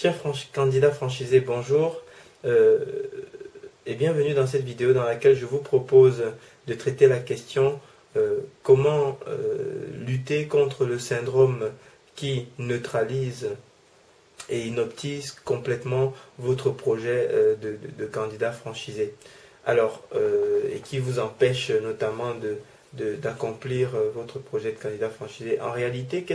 Chers candidats franchisés, bonjour et bienvenue dans cette vidéo dans laquelle je vous propose de traiter la question comment lutter contre le syndrome qui neutralise et inoptise complètement votre projet de candidat franchisé. Alors, et qui vous empêche notamment d'accomplir votre projet de candidat franchisé. En réalité,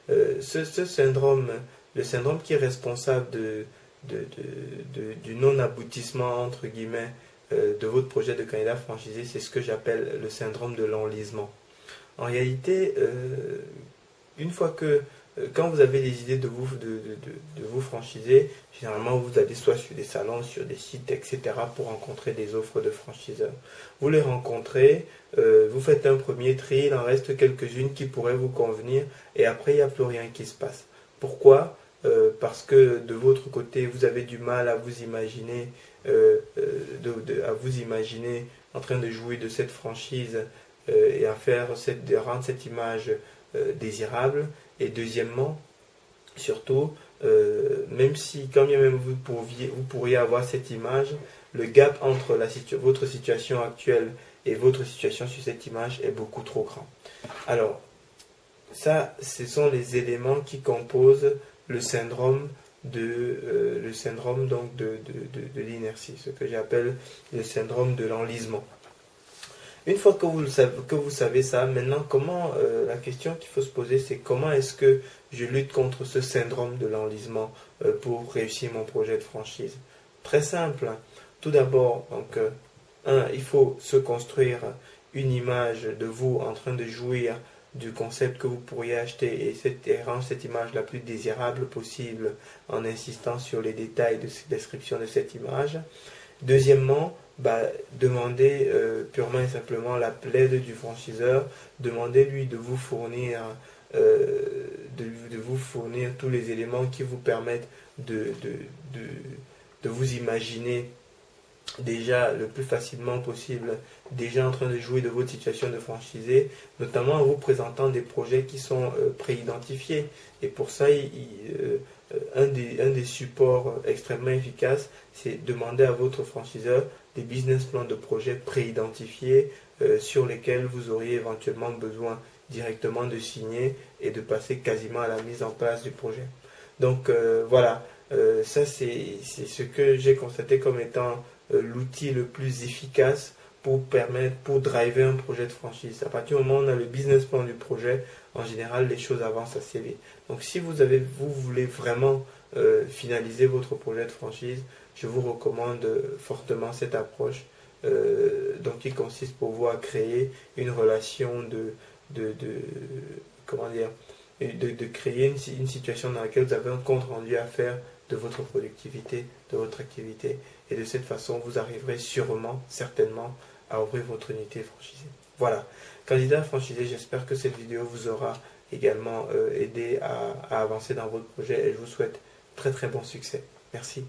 ce syndrome, le syndrome qui est responsable du non-aboutissement, entre guillemets, de votre projet de candidat franchisé, c'est ce que j'appelle le syndrome de l'enlisement. En réalité, une fois que quand vous avez des idées de vous franchiser, généralement vous allez soit sur des salons, sur des sites, etc. pour rencontrer des offres de franchiseurs. Vous les rencontrez, vous faites un premier tri, il en reste quelques-unes qui pourraient vous convenir et après il n'y a plus rien qui se passe. Pourquoi ? Parce que de votre côté vous avez du mal à vous imaginer, en train de jouir de cette franchise et à rendre cette image désirable. Et deuxièmement, surtout, même si quand bien même vous pourriez avoir cette image, le gap entre votre situation actuelle et votre situation sur cette image est beaucoup trop grand. Alors, ça, ce sont les éléments qui composent le syndrome de l'inertie, ce que j'appelle le syndrome de l'enlisement. Une fois que vous savez ça, maintenant, la question qu'il faut se poser, c'est comment est-ce que je lutte contre ce syndrome de l'enlisement pour réussir mon projet de franchise? Très simple. Tout d'abord, donc, il faut se construire une image de vous en train de jouir du concept que vous pourriez acheter et rendre cette image la plus désirable possible en insistant sur les détails de description de cette image. Deuxièmement, demandez purement et simplement l'aide du franchiseur, demandez-lui de vous fournir tous les éléments qui vous permettent de vous imaginer déjà le plus facilement possible, déjà en train de jouer de votre situation de franchisé, notamment en vous présentant des projets qui sont préidentifiés. Et pour ça, un des supports extrêmement efficaces, c'est demander à votre franchiseur des business plans de projets préidentifiés sur lesquels vous auriez éventuellement besoin directement de signer et de passer quasiment à la mise en place du projet. Donc voilà, ça c'est ce que j'ai constaté comme étant l'outil le plus efficace pour driver un projet de franchise. À partir du moment où on a le business plan du projet, en général, les choses avancent assez vite. Donc, si vous voulez vraiment finaliser votre projet de franchise, je vous recommande fortement cette approche, donc qui consiste pour vous à créer une relation de créer une situation dans laquelle vous avez un compte rendu à faire de votre productivité, de votre activité. Et de cette façon, vous arriverez certainement, à ouvrir votre unité franchisée. Voilà. Candidat franchisé, j'espère que cette vidéo vous aura également aidé à avancer dans votre projet et je vous souhaite très très bon succès. Merci.